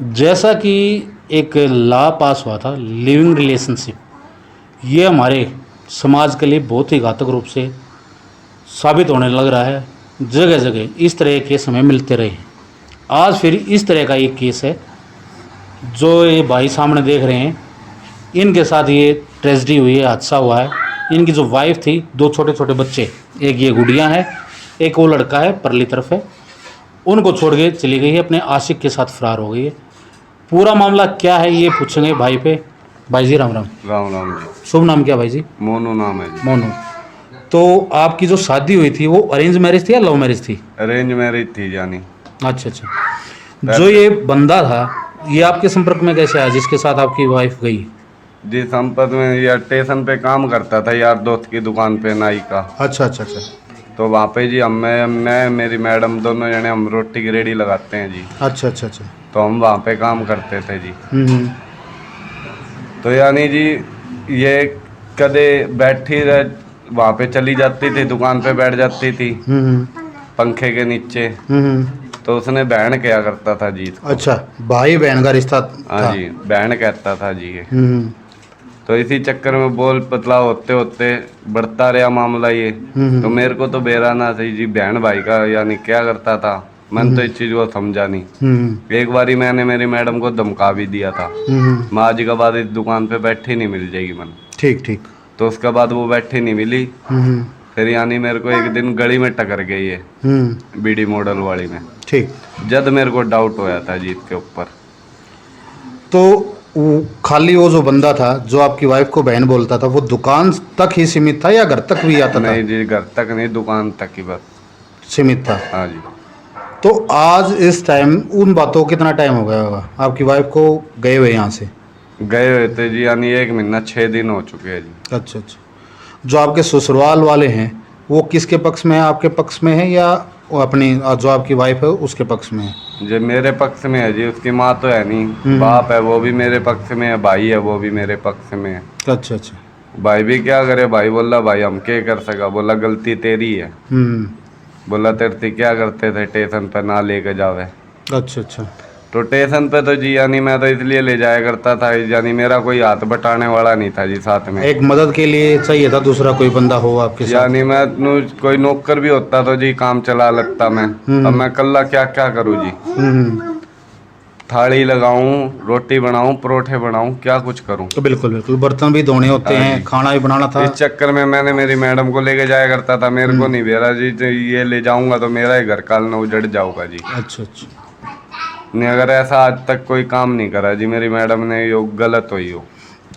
जैसा कि एक लॉ पास हुआ था लिविंग रिलेशनशिप, ये हमारे समाज के लिए बहुत ही घातक रूप से साबित होने लग रहा है। जगह जगह इस तरह के केस हमें मिलते रहे। आज फिर इस तरह का एक केस है जो ये भाई सामने देख रहे हैं, इनके साथ ये ट्रेजेडी हुई है, हादसा हुआ है। इनकी जो वाइफ थी, दो छोटे छोटे बच्चे, एक ये गुड़िया है, एक वो लड़का है परली तरफ है, उनको छोड़ के चली गई है, अपने आशिक के साथ फरार हो गई है। पूरा मामला क्या है ये पूछेंगे भाई पे। भाई जी राम राम। राम राम जी। शुभ नाम क्या भाई जी? मोनू नाम है जी। मोनू। तो आपकी जो शादी हुई थी वो अरेंज मैरिज थी या लव मैरिज थी? अरेंज मैरिज थी जानी। अच्छा अच्छा। जो ये बंदा था ये आपके संपर्क में कैसे आया जिसके साथ आपकी वाइफ गई? जी संपत में यार स्टेशन पे काम करता था यार दोस्त की दुकान पे नाई का। अच्छा अच्छा अच्छा। तो वहाँ पे जी मैं मेरी मैडम दोनों जने हम रोटी की रेडी लगाते हैं जी। अच्छा अच्छा अच्छा। तो हम वहाँ पे काम करते थे जी। हम्म। तो यानी जी ये कदे बैठी रह वहाँ पे चली जाती थी, दुकान पे बैठ जाती थी हम्म। पंखे के नीचे। हम्म। तो उसने बहन क्या करता था जी इसको। अच्छा, भाई बहन का रिश्ता हाँ था। जी, बहन कहता था जी ये। हम्म। तो इसी चक्कर में बोल पतला होते होते बढ़ता रहा मामला ये। तो मेरे को तो बेराना सही जी बहन भाई का यानी क्या करता था, मैंने तो इस चीज़ को समझा नहीं। हम्म। एक बारी मैंने मेरी मैडम को धमका भी दिया था, हम्म। माँ जी के बाद इस दुकान पे बैठी नहीं मिल जाएगी मन। ठीक ठीक। तो उसके बाद वो बैठी नहीं मिली। हम्म। फिर यानी मेरे को एक दिन गली में टकर गई है, बीडी मॉडल वाली में। ठीक। जब मेरे को डाउट होया था जी इसके ऊपर। तो खाली वो जो बंदा था जो आपकी वाइफ को बहन बोलता था वो दुकान तक ही सीमित था या घर तक भी आता था? नहीं जी, घर तक नहीं, दुकान तक ही बस सीमित था। हाँ जी। तो आज इस टाइम उन बातों को कितना टाइम हो गया होगा आपकी वाइफ को गए हुए यहाँ से? गए हुए थे जी यानी 1 महीना 6 दिन हो चुके हैं जी। अच्छा अच्छा। जो आपके ससुराल वाले हैं वो किसके पक्ष में है, आपके पक्ष में है या वो अपनी जो आपकी वाइफ है उसके पक्ष में है? जो मेरे पक्ष में है जी, उसकी माँ तो है नहीं, बाप है वो भी मेरे पक्ष में है, भाई है वो भी मेरे पक्ष में है। अच्छा अच्छा। भाई भी क्या करे, भाई बोला भाई हम क्या कर सका, बोला गलती तेरी है। बोला तेरे से क्या करते थे स्टेशन पे ना लेके जावे। अच्छा अच्छा। तो स्टेशन पे तो जी यानी मैं तो इसलिए ले जाया करता था यानी मेरा कोई हाथ बटाने वाला नहीं था जी साथ में। एक मदद के लिए चाहिए था दूसरा कोई बंदा हो आपके साथ। यानी मैं कोई नौकर भी होता तो जी काम चला लगता मैं। अब मैं कल्ला क्या क्या करूँ जी। थाली लगाऊं, रोटी बनाऊं, परोठे बनाऊं, क्या कुछ करूं। तो बिल्कुल बिल्कुल, बर्तन भी धोने होते हैं, खाना भी बनाना था। इस चक्कर में मैंने मेरी मैडम को लेके जाया करता था, मेरे को नहीं बेरा जी ये ले जाऊंगा तो मेरा ही घर काल न उजड़ जाऊंगा जी। अच्छा अच्छा। नहीं अगर ऐसा आज तक कोई काम नहीं करा जी मेरी मैडम ने, यो गलत हुई हो।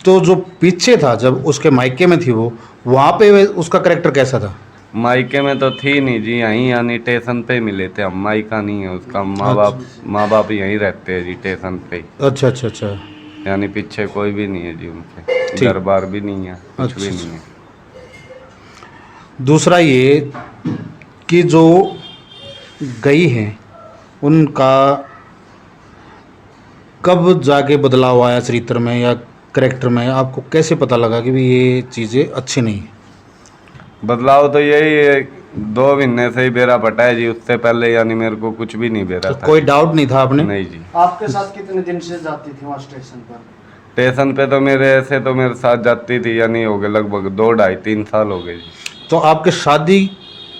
तो जो पीछे था जब उसके मायके में थी वो, वहाँ पे उसका करेक्टर कैसा था? मायके में तो थी नहीं जी, यहीं यानी स्टेशन पे मिले थे हम। मायका नहीं है उसका, माँ बाप यहीं रहते हैं जी स्टेशन पे। अच्छा अच्छा अच्छा। यानी पीछे कोई भी नहीं है जी उनके, घर बार भी नहीं है, कुछ भी नहीं है। दूसरा ये कि जो गई हैं उनका कब जाके बदलाव आया चरित्र में या करेक्टर में? आपको कैसे पता लगा कि भी ये चीज़ें अच्छी नहीं है? बदलाव तो यही है, 2 महीने से ही बेरा पटा है जी, उससे पहले यानी मेरे को कुछ भी नहीं बेरा तो था। कोई डाउट नहीं था आपने? नहीं जी। आपके साथ कितने दिन से जाती थी वहाँ स्टेशन पर? स्टेशन पे तो मेरे साथ जाती थी यानी हो गए लगभग 2-2.5-3 साल हो गए जी। तो आपकी शादी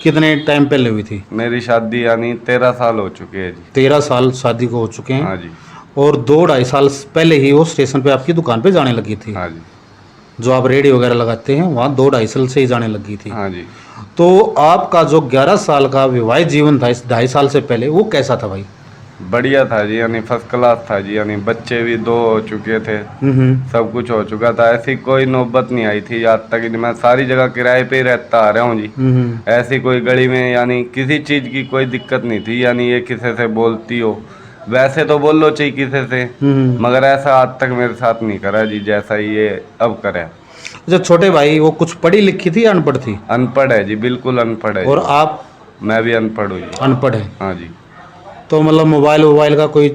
कितने टाइम पहले हुई थी? मेरी शादी यानी 13 साल हो चुके हैं जी। 13 साल शादी को हो चुके हैं। हाँ जी। और 2-2.5 साल पहले ही वो स्टेशन पे आपकी दुकान पे जाने लगी थी। हाँ जी। जो आप रेडी वगैरह लगाते हैं वहाँ 2-2.5 साल से ही जाने लगी थी। हाँ जी। तो आपका जो 11 साल का विवाहित जीवन था इस 2.5 साल से पहले, वो कैसा था भाई? बढ़िया था जी, यानी फर्स्ट क्लास था जी, यानी बच्चे भी 2 हो चुके थे, सब कुछ हो चुका था। ऐसी कोई नौबत नहीं आई थी आज तक। मैं सारी जगह किराए पे ही रहता आ रहा हूँ जी। ऐसी कोई गली में यानी किसी चीज़ की कोई दिक्कत नहीं थी। यानी ये किसी से बोलती हो, वैसे तो बोल लो चाहिए किसी से, मगर ऐसा आज तक मेरे साथ नहीं करा जी जैसा ये अब करे। जो छोटे भाई वो कुछ पढ़ी लिखी थी या अनपढ़ थी? अनपढ़ है जी, बिल्कुल अनपढ़ है। और आप? मैं भी अनपढ़ हूँ जी। अनपढ़ है। हाँ जी। तो मतलब मोबाइल का कोई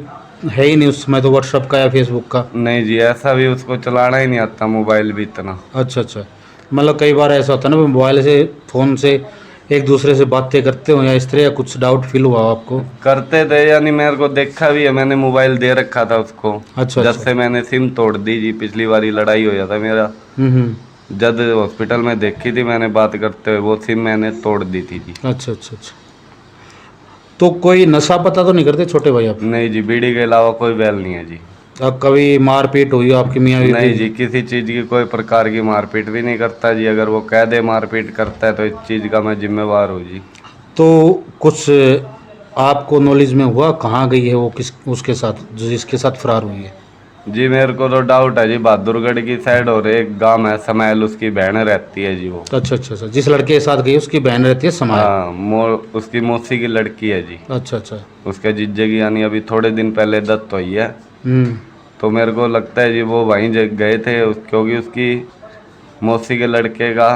है ही नहीं उस समय, तो व्हाट्सअप का या फेसबुक का? नहीं जी, ऐसा भी उसको चलाना ही नहीं आता मोबाइल भी इतना। अच्छा अच्छा। मतलब कई बार ऐसा होता है ना मोबाइल से, फ़ोन से एक दूसरे से बातें करते हो या इस तरह, या कुछ डाउट फील हुआ आपको? करते थे, यानी मेरे को देखा भी है, मैंने मोबाइल दे रखा था उसको। अच्छा जब अच्छा। से मैंने सिम तोड़ दी जी, पिछली बारी लड़ाई हो जाता मेरा, जब हॉस्पिटल में देखी थी मैंने बात करते हुए, वो सिम मैंने तोड़ दी थी जी। अच्छा अच्छा अच्छा। तो कोई नशा पता तो नहीं करते छोटे भाई आप? नहीं जी, बीड़ी के अलावा कोई बैल नहीं है जी। अब कभी मारपीट हुई आपकी मियाँ बीवी नहीं की? जी, किसी चीज़ की कोई प्रकार की मारपीट भी नहीं करता जी। अगर वो कह दे मारपीट करता है तो इस चीज़ का मैं जिम्मेवार हूँ जी। तो कुछ आपको नॉलेज में हुआ कहाँ गई है वो, किस उसके साथ जो जिसके साथ फरार हुई है? जी मेरे को तो डाउट है जी, बहादुरगढ़ की साइड और एक गांव है समैल, उसकी बहन रहती है जी वो। अच्छा अच्छा अच्छा। जिस लड़के के साथ गई उसकी बहन रहती है समायल? हाँ, उसकी मौसी की लड़की है जी। अच्छा अच्छा। उसके जीजे की, यानी अभी थोड़े दिन पहले दत्त हुई है। हम्म तो मेरे को लगता है जी वो वहीं गए थे क्योंकि उसकी मौसी के लड़के का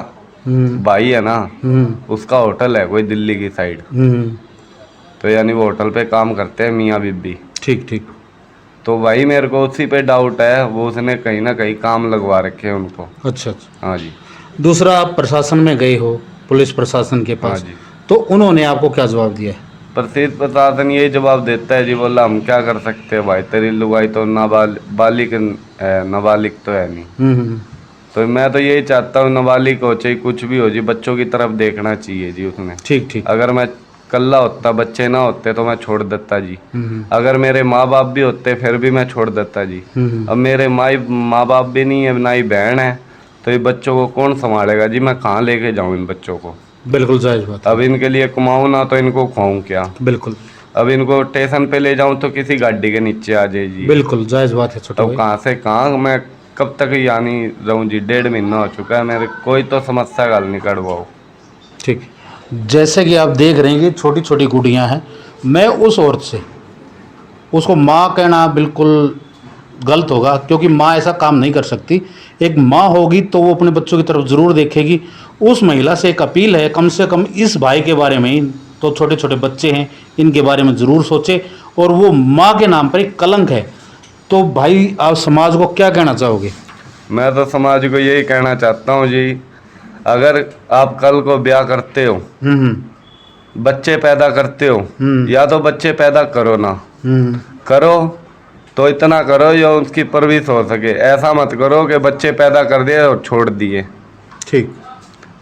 हम्म भाई है ना, हम्म उसका होटल है कोई दिल्ली की साइड। हम्म। तो यानी वो होटल पे काम करते हैं मियाँ बीबी। ठीक ठीक। तो वही मेरे को उसी पे डाउट है, वो उसने कहीं ना कहीं काम लगवा रखे हैं उनको। अच्छा अच्छा। हाँ जी। दूसरा, आप प्रशासन में गए हो, पुलिस प्रशासन के हाँ पास, जी। तो उन्होंने आपको क्या जवाब दिया है? प्रसिद्ध प्रशासन यही जवाब देता है जी, बोला हम क्या कर सकते हैं भाई, तेरी लुगाई तो बालिक है, नाबालिग तो है नहीं। हम्म। तो मैं तो यही चाहता हूँ, नाबालिग हो चाहे कुछ भी हो जी, बच्चों की तरफ देखना चाहिए जी उसने। ठीक ठीक। अगर मैं कल्ला होता, बच्चे ना होते तो मैं छोड़ देता जी। हम्म अगर मेरे माँ बाप भी होते फिर भी मैं छोड़ देता जी। हम्म। अब मेरे माँ बाप भी नहीं है, ना ही बहन है, तो ये बच्चों को कौन संभालेगा जी, मैं कहाँ लेके जाऊँ इन बच्चों को। बिल्कुल जायज़ बात अब है। इनके लिए कमाऊँ ना तो इनको खुआऊँ क्या। बिल्कुल अब इनको स्टेशन पे ले जाऊँ तो किसी गाड़ी के नीचे आ जाए जी। बिल्कुल जायज़ बात है छोटे अब भाई। कहाँ से कहाँ मैं कब तक यानी रहूँ जी, 1.5 महीना हो चुका है मेरे, कोई तो समस्या का हल नहीं करवाओ। ठीक। जैसे कि आप देख रहे हैं कि छोटी छोटी गुड़ियाँ हैं, मैं उस औरत से, उसको माँ कहना बिल्कुल गलत होगा, क्योंकि माँ ऐसा काम नहीं कर सकती। एक माँ होगी तो वो अपने बच्चों की तरफ ज़रूर देखेगी। उस महिला से एक अपील है, कम से कम इस भाई के बारे में ही, तो छोटे छोटे बच्चे हैं, इनके बारे में ज़रूर सोचे। और वो माँ के नाम पर एक कलंक है। तो भाई, आप समाज को क्या कहना चाहोगे? मैं तो समाज को यही कहना चाहता हूँ जी, अगर आप कल को ब्याह करते हो, हम्म बच्चे पैदा करते हो, या तो बच्चे पैदा करो ना, हम्म। करो तो इतना करो जो उसकी परवरिश हो सके। ऐसा मत करो कि बच्चे पैदा कर दिए और छोड़ दिए। ठीक।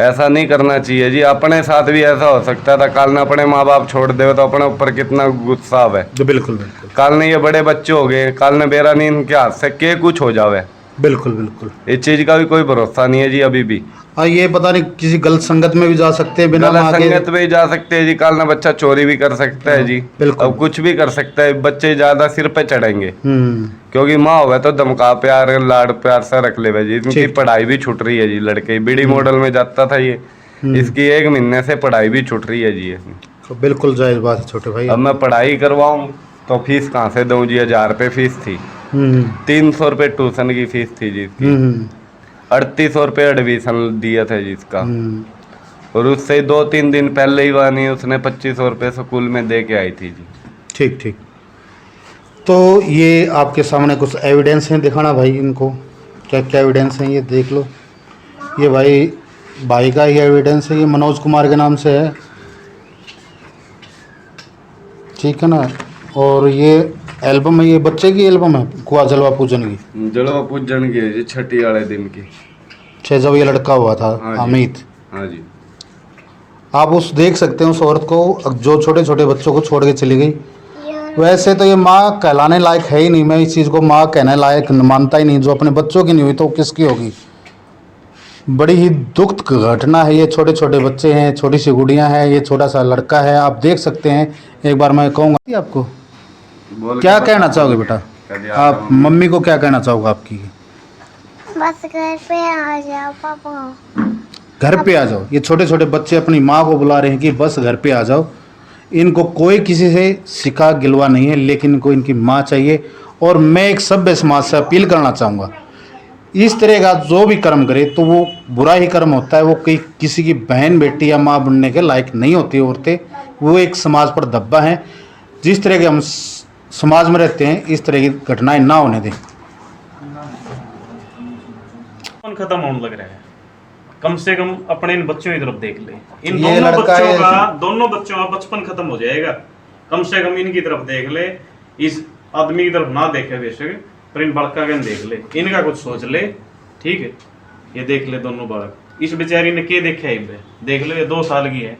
ऐसा नहीं करना चाहिए जी। अपने साथ भी ऐसा हो सकता था, कल ने अपने माँ बाप छोड़ दे तो अपने ऊपर कितना गुस्सा है। जो बिल्कुल बिल्कुल कल ने ये बड़े बच्चे हो गए, कल ने बेरा नींद के हाथ से के कुछ हो जावे। बिल्कुल बिल्कुल। इस चीज का भी कोई भरोसा नहीं है जी अभी भी। और ये पता नहीं किसी गलत संगत में भी जा सकते हैं बिना गलत माँ के। संगत में ही जा सकते हैं जी, कल ना बच्चा चोरी भी कर सकता है जी। बिल्कुल। अब कुछ भी कर सकता है, बच्चे ज्यादा सिर पे चढ़ेंगे। हम्म। क्योंकि माँ होगा तो धमका प्यार लाड प्यार से रख ले जी। इनकी ठीक। पढ़ाई भी छूट रही है जी, लड़के बीडी मॉडल में जाता था ये, इसकी 1 महीने से पढ़ाई भी छूट रही है जी। तो बिल्कुल जायज़ बात है छोटे भाई। अब मैं पढ़ाई करवाऊँ तो फीस कहाँ से दूँ जी, 1000 रुपये फीस थी, हम्म 300 रुपये ट्यूशन की फीस थी जी इसकी, हम्म 3800 रुपये एडमिशन दिया था जी इसका। हम्म। और उससे 2-3 दिन पहले ही वानी उसने 2500 रुपये स्कूल में दे के आई थी जी। ठीक ठीक। तो ये आपके सामने कुछ एविडेंस हैं, दिखाना भाई इनको, क्या क्या एविडेंस हैं ये देख लो। ये भाई का ही एविडेंस है, ये मनोज कुमार के नाम से है, ठीक है ना। और ये एल्बम है, ये बच्चे की एल्बम है कुआ जलवा पूजन की, जलवा पूजन की है जी, छठी वाले दिन की। छः जब ये लड़का हुआ था हाँ जी। अमित। हाँ जी। आप उस देख सकते हैं उस औरत को जो छोटे छोटे बच्चों को छोड़ के चली गई। वैसे तो ये माँ कहलाने लायक है ही नहीं, मैं इस चीज़ को माँ कहने लायक मानता ही नहीं। जो अपने बच्चों की नहीं हुई तो किसकी होगी। बड़ी ही दुखद घटना है। ये छोटे छोटे बच्चे हैं, छोटी सी गुड़ियाँ हैं, ये छोटा सा लड़का है, आप देख सकते हैं। एक बार मैं कहूँगा आपको, क्या कहना चाहोगे बेटा आप, मम्मी को क्या कहना चाहोगे आपकी? बस घर पे आ जाओ पापा। घर पे आ जाओ। ये छोटे छोटे बच्चे अपनी माँ को बुला रहे हैं कि बस घर पे आ जाओ। इनको कोई किसी से सिखा गिलवा नहीं है, लेकिन इनको इनकी माँ चाहिए। और मैं एक सभ्य समाज से अपील करना चाहूँगा, इस तरह का जो भी कर्म करे तो वो बुरा ही कर्म होता है। वो कोई किसी की बहन बेटी या माँ बनने के लायक नहीं होती औरतें। वो एक समाज पर धब्बा है। जिस तरह के हम समाज में रहते हैं, इस तरह की घटनाएं ना होने दें। खत्म होने लग रहा है। कम से कम अपने इन बच्चों की तरफ देख ले। इन ये दोनों बच्चों का बचपन खत्म हो जाएगा। कम से कम इनकी तरफ देख ले, इस आदमी की तरफ ना देखे बेशक, पर इन बड़का के देख ले, इनका कुछ सोच ले, ठीक है। ये देख ले दोनों बालक, इस बेचारी ने क्या देखा है इनपे, देख लो ये 2 साल की है।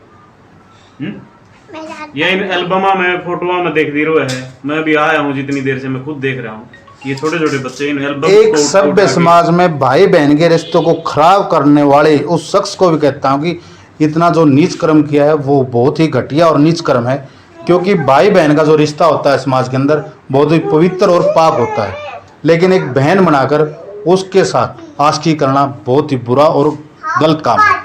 ये इन एल्बमा में फोटोआ में देख दी रहे है। मैं भी आया हूँ जितनी देर से, मैं खुद देख रहा हूँ कि ये छोटे छोटे बच्चे इन एल्बम एक सभ्य समाज में भाई बहन के रिश्तों को खराब करने वाले उस शख्स को भी कहता हूँ कि इतना जो नीच कर्म किया है वो बहुत ही घटिया और नीच कर्म है। क्योंकि भाई बहन का जो रिश्ता होता है समाज के अंदर बहुत ही पवित्र और पाक होता है, लेकिन एक बहन बनाकर उसके साथ आशिकी करना बहुत ही बुरा और गलत काम है।